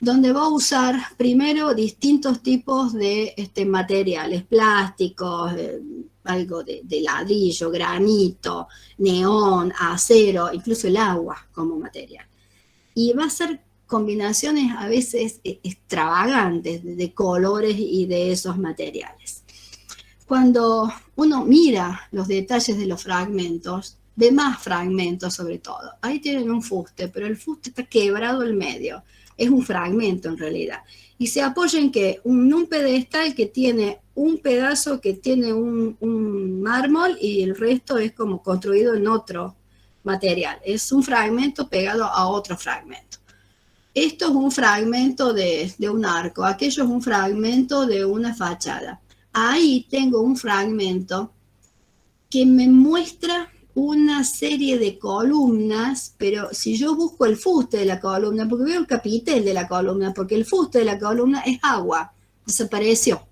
donde va a usar primero distintos tipos de materiales, plásticos, algo de ladrillo, granito, neón, acero, incluso el agua como material. Y va a hacer combinaciones a veces extravagantes de colores y de esos materiales. Cuando uno mira los detalles de los fragmentos, ve más fragmentos sobre todo. Ahí tienen un fuste, pero el fuste está quebrado al medio. Es un fragmento en realidad. Y se apoya en que un pedestal que tiene un pedazo que tiene un mármol y el resto es como construido en otro material. Es un fragmento pegado a otro fragmento. Esto es un fragmento de un arco, aquello es un fragmento de una fachada. Ahí tengo un fragmento que me muestra una serie de columnas, pero si yo busco el fuste de la columna, porque veo el capitel de la columna, porque el fuste de la columna es agua, desapareció.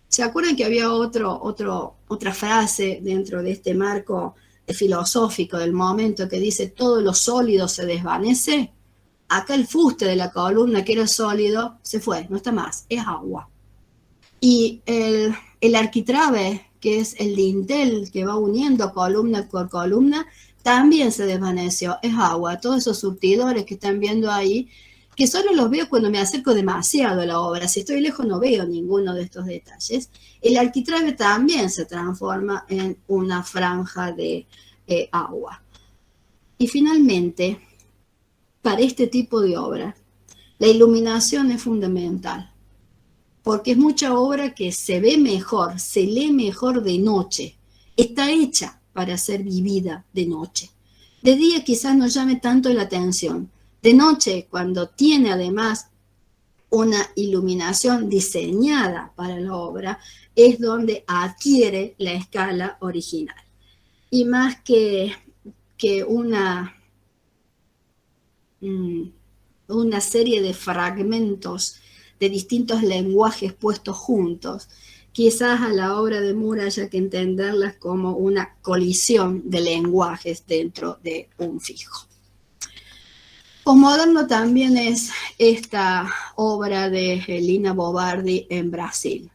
¿Se acuerdan que había otra frase dentro de este marco filosófico del momento que dice todo lo sólido se desvanece? Acá el fuste de la columna, que era sólido, se fue, no está más, es agua. Y el arquitrabe, que es el dintel que va uniendo columna por columna, también se desvaneció, es agua. Todos esos surtidores que están viendo ahí, que solo los veo cuando me acerco demasiado a la obra. Si estoy lejos no veo ninguno de estos detalles. El arquitrabe también se transforma en una franja de agua. Y finalmente, para este tipo de obra, la iluminación es fundamental, porque es mucha obra que se ve mejor, se lee mejor de noche. Está hecha para ser vivida de noche. De día quizás no llame tanto la atención. De noche, cuando tiene además una iluminación diseñada para la obra, es donde adquiere la escala original. Y más que una serie de fragmentos de distintos lenguajes puestos juntos, quizás a la obra de Moore haya que entenderlas como una colisión de lenguajes dentro de un fijo. Posmoderno también es esta obra de Lina Bo Bardi en Brasil,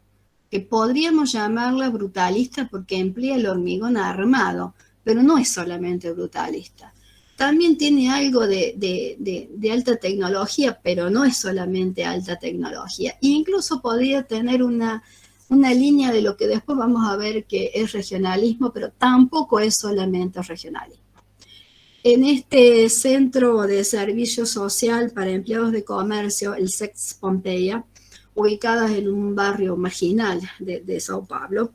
que podríamos llamarla brutalista porque emplea el hormigón armado, pero no es solamente brutalista. También tiene algo de alta tecnología, pero no es solamente alta tecnología. E incluso podría tener una línea de lo que después vamos a ver que es regionalismo, pero tampoco es solamente regionalismo. En este centro de servicio social para empleados de comercio, el Sex Pompeia, ubicadas en un barrio marginal de Sao Paulo,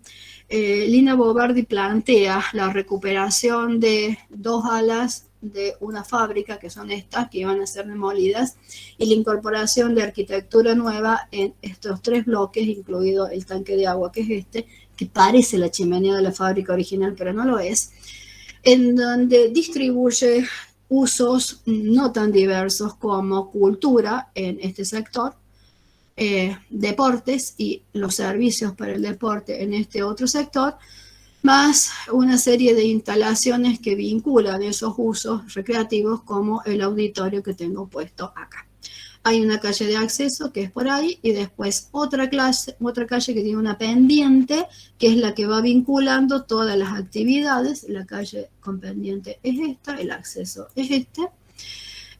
Lina Bo Bardi plantea la recuperación de 2 alas de una fábrica, que son estas, que iban a ser demolidas, y la incorporación de arquitectura nueva en estos 3 bloques, incluido el tanque de agua, que es este, que parece la chimenea de la fábrica original, pero no lo es, en donde distribuye usos no tan diversos como cultura en este sector, deportes y los servicios para el deporte en este otro sector, más una serie de instalaciones que vinculan esos usos recreativos como el auditorio que tengo puesto acá. Hay una calle de acceso que es por ahí y después otra calle que tiene una pendiente que es la que va vinculando todas las actividades. La calle con pendiente es esta, el acceso es este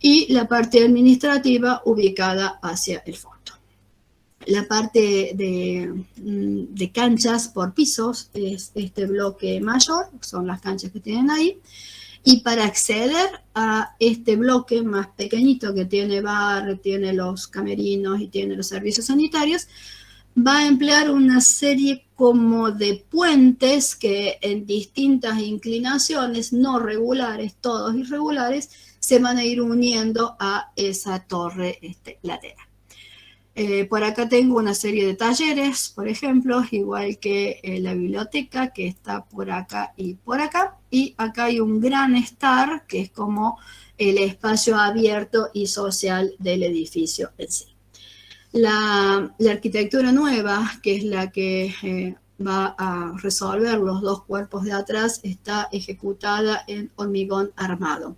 y la parte administrativa ubicada hacia el fondo. La parte de canchas por pisos es este bloque mayor, son las canchas que tienen ahí. Y para acceder a este bloque más pequeñito que tiene bar, tiene los camerinos y tiene los servicios sanitarios, va a emplear una serie como de puentes que en distintas inclinaciones, no regulares, todos irregulares, se van a ir uniendo a esa torre lateral. Por acá tengo una serie de talleres, por ejemplo, igual que la biblioteca que está por acá y por acá. Y acá hay un gran estar que es como el espacio abierto y social del edificio en sí. La arquitectura nueva, que es la que va a resolver los 2 cuerpos de atrás, está ejecutada en hormigón armado.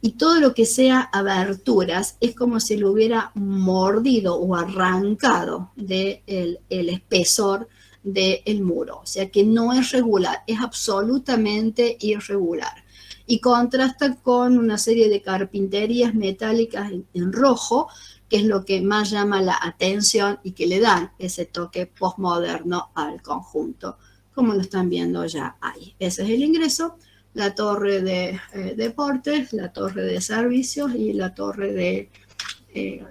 Y todo lo que sea aberturas es como si lo hubiera mordido o arrancado del espesor del muro. O sea que no es regular, es absolutamente irregular. Y contrasta con una serie de carpinterías metálicas en rojo, que es lo que más llama la atención y que le dan ese toque postmoderno al conjunto, como lo están viendo ya ahí. Ese es el ingreso. La torre de deportes, la torre de servicios y la torre de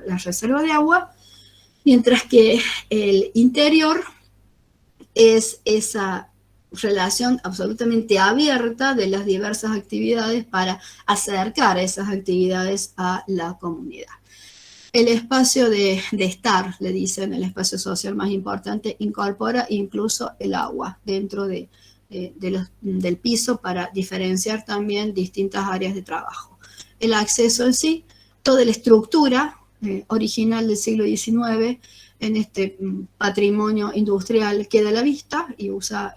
la reserva de agua, mientras que el interior es esa relación absolutamente abierta de las diversas actividades para acercar esas actividades a la comunidad. El espacio de estar, le dicen, el espacio social más importante, incorpora incluso el agua dentro del piso para diferenciar también distintas áreas de trabajo. El acceso en sí, toda la estructura original del siglo XIX en este patrimonio industrial queda a la vista y usa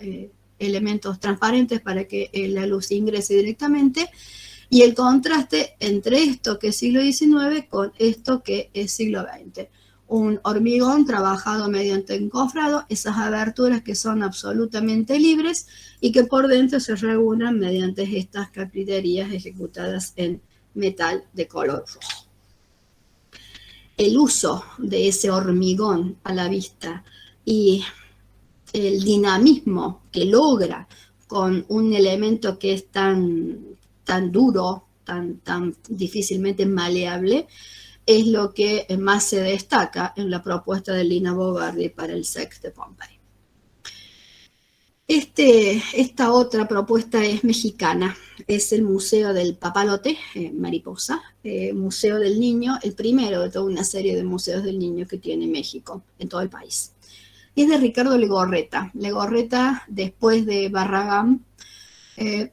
elementos transparentes para que la luz ingrese directamente. Y el contraste entre esto que es siglo XIX con esto que es siglo XX. Un hormigón trabajado mediante encofrado, esas aberturas que son absolutamente libres y que por dentro se regulan mediante estas capilerías ejecutadas en metal de color rojo. El uso de ese hormigón a la vista y el dinamismo que logra con un elemento que es tan duro, tan difícilmente maleable, es lo que más se destaca en la propuesta de Lina Bogardi para el SEC de Pompey. Esta otra propuesta es mexicana, es el Museo del Papalote, Mariposa, Museo del Niño, el primero de toda una serie de museos del niño que tiene México en todo el país. Y es de Ricardo Legorreta. Legorreta, después de Barragán,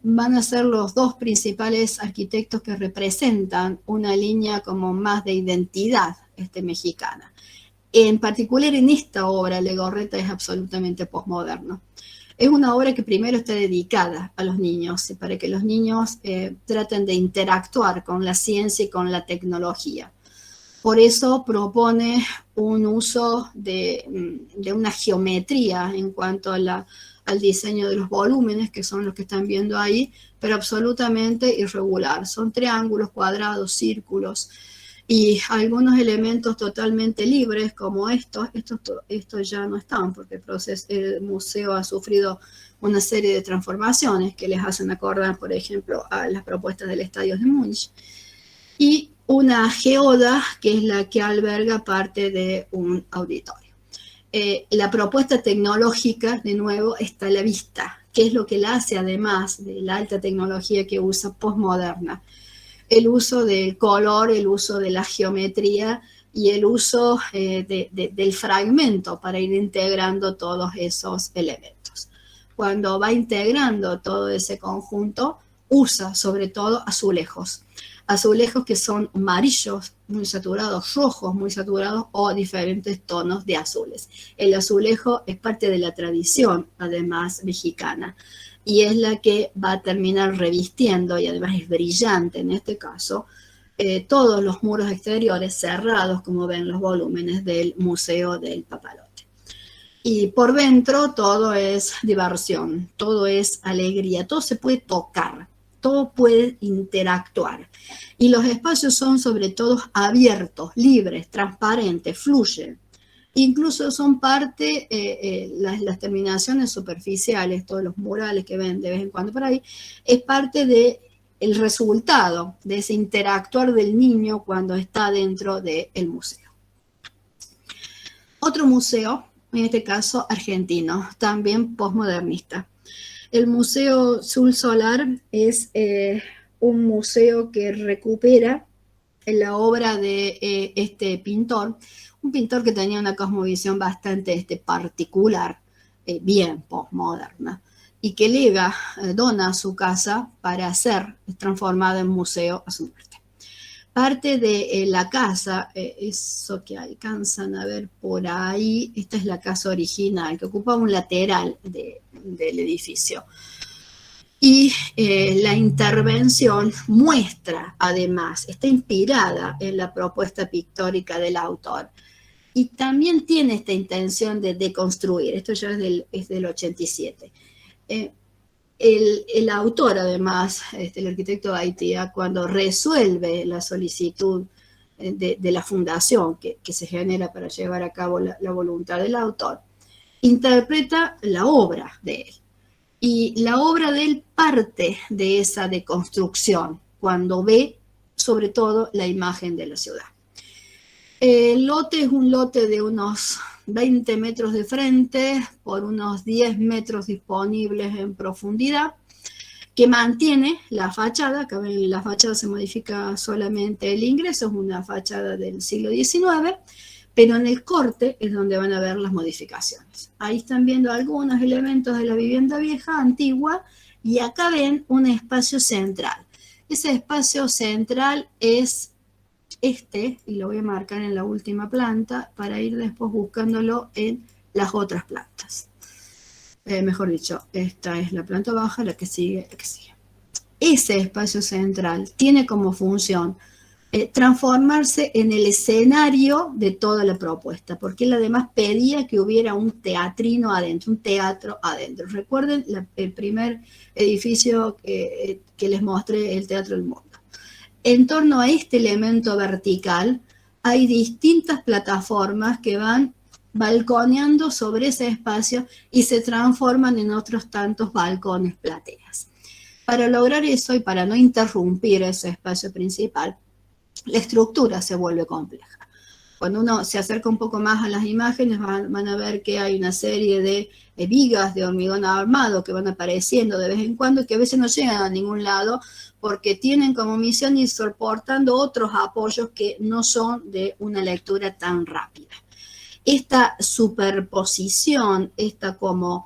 van a ser los dos principales arquitectos que representan una línea como más de identidad mexicana. En particular en esta obra, Legorreta es absolutamente posmoderno. Es una obra que primero está dedicada a los niños, para que los niños traten de interactuar con la ciencia y con la tecnología. Por eso propone un uso de una geometría en cuanto a al diseño de los volúmenes, que son los que están viendo ahí, pero absolutamente irregular. Son triángulos, cuadrados, círculos, y algunos elementos totalmente libres, como estos ya no están, porque el museo ha sufrido una serie de transformaciones que les hacen acordar, por ejemplo, a las propuestas del Estadio de Múnich. Y una geoda, que es la que alberga parte de un auditorio. La propuesta tecnológica, de nuevo, está a la vista, que es lo que la hace, además de la alta tecnología que usa, posmoderna. El uso del color, el uso de la geometría y el uso del fragmento para ir integrando todos esos elementos. Cuando va integrando todo ese conjunto, usa sobre todo azulejos que son amarillos muy saturados, rojos muy saturados o diferentes tonos de azules. El azulejo es parte de la tradición, además, mexicana, y es la que va a terminar revistiendo, y además es brillante en este caso, todos los muros exteriores cerrados, como ven los volúmenes del Museo del Papalote. Y por dentro todo es diversión, todo es alegría, todo se puede tocar, todo puede interactuar. Y los espacios son sobre todo abiertos, libres, transparentes, fluyen. Incluso son parte, las terminaciones superficiales, todos los murales que ven de vez en cuando por ahí, es parte del resultado de ese interactuar del niño cuando está dentro del museo. Otro museo, en este caso argentino, también posmodernista. El Museo Sul Solar es un museo que recupera la obra de este pintor, un pintor que tenía una cosmovisión bastante particular, bien postmoderna, y que dona su casa para ser transformada en museo a su muerte. Parte de la casa, eso que alcanzan a ver por ahí, esta es la casa original, que ocupa un lateral del edificio. Y la intervención muestra, además, está inspirada en la propuesta pictórica del autor. Y también tiene esta intención de deconstruir, esto ya es del 87. El autor, además, el arquitecto Baitia, cuando resuelve la solicitud de la fundación que se genera para llevar a cabo la voluntad del autor, interpreta la obra de él. Y la obra de él parte de esa deconstrucción, cuando ve, sobre todo, la imagen de la ciudad. El lote es un lote de unos 20 metros de frente por unos 10 metros disponibles en profundidad, que mantiene la fachada, que la fachada se modifica solamente el ingreso, es una fachada del siglo XIX, pero en el corte es donde van a ver las modificaciones. Ahí están viendo algunos elementos de la vivienda vieja, antigua, y acá ven un espacio central. Ese espacio central es y lo voy a marcar en la última planta para ir después buscándolo en las otras plantas. Mejor dicho, esta es la planta baja, la que sigue, la que sigue. ese espacio central tiene como función transformarse en el escenario de toda la propuesta, porque él además pedía que hubiera un teatrino adentro, un teatro adentro. Recuerden el primer edificio que les mostré, el Teatro del Mundo. En torno a este elemento vertical hay distintas plataformas que van balconeando sobre ese espacio y se transforman en otros tantos balcones, plateas. Para lograr eso y para no interrumpir ese espacio principal, la estructura se vuelve compleja. Cuando uno se acerca un poco más a las imágenes van a ver que hay una serie de vigas de hormigón armado que van apareciendo de vez en cuando, que a veces no llegan a ningún lado porque tienen como misión ir soportando otros apoyos que no son de una lectura tan rápida. Esta superposición, esta como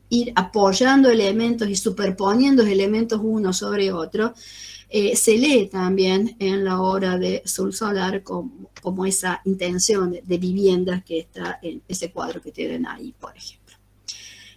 ir apoyando elementos y superponiendo elementos uno sobre otro, se lee también en la obra de Sul Solar como esa intención de viviendas que está en ese cuadro que tienen ahí, por ejemplo.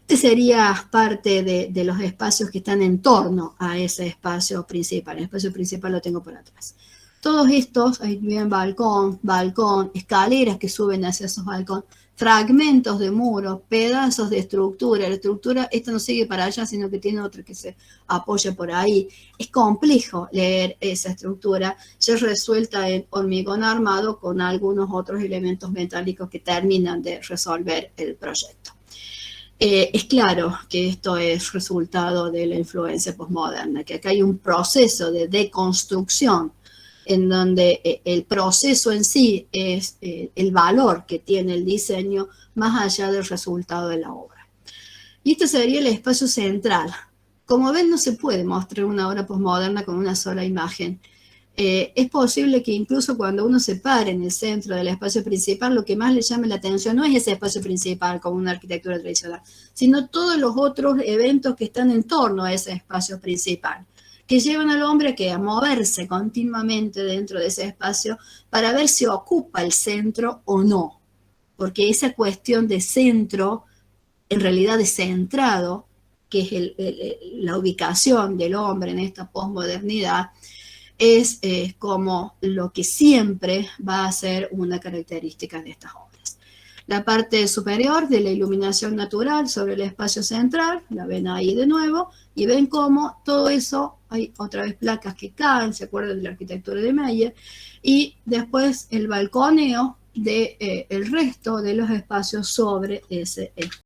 Este sería parte de los espacios que están en torno a ese espacio principal. El espacio principal lo tengo por atrás. Todos estos, ahí ven balcón, escaleras que suben hacia esos balcones, fragmentos de muros, pedazos de estructura. La estructura, esta no sigue para allá, sino que tiene otra que se apoya por ahí. Es complejo leer esa estructura, ya resuelta en hormigón armado con algunos otros elementos metálicos que terminan de resolver el proyecto. Es claro que esto es resultado de la influencia posmoderna, que acá hay un proceso de deconstrucción en donde el proceso en sí es el valor que tiene el diseño más allá del resultado de la obra. Y este sería el espacio central. Como ven, no se puede mostrar una obra posmoderna con una sola imagen. Es posible que incluso cuando uno se pare en el centro del espacio principal, lo que más le llame la atención no es ese espacio principal como una arquitectura tradicional, sino todos los otros eventos que están en torno a ese espacio principal, que llevan al hombre a moverse continuamente dentro de ese espacio para ver si ocupa el centro o no. Porque esa cuestión de centro, en realidad de centrado, que es la ubicación del hombre en esta posmodernidad, es como lo que siempre va a ser una característica de estas obras. La parte superior de la iluminación natural sobre el espacio central, la ven ahí de nuevo, y ven cómo todo eso, hay otra vez placas que caen, se acuerdan de la arquitectura de Meyer, y después el balconeo del resto de los espacios sobre ese espacio.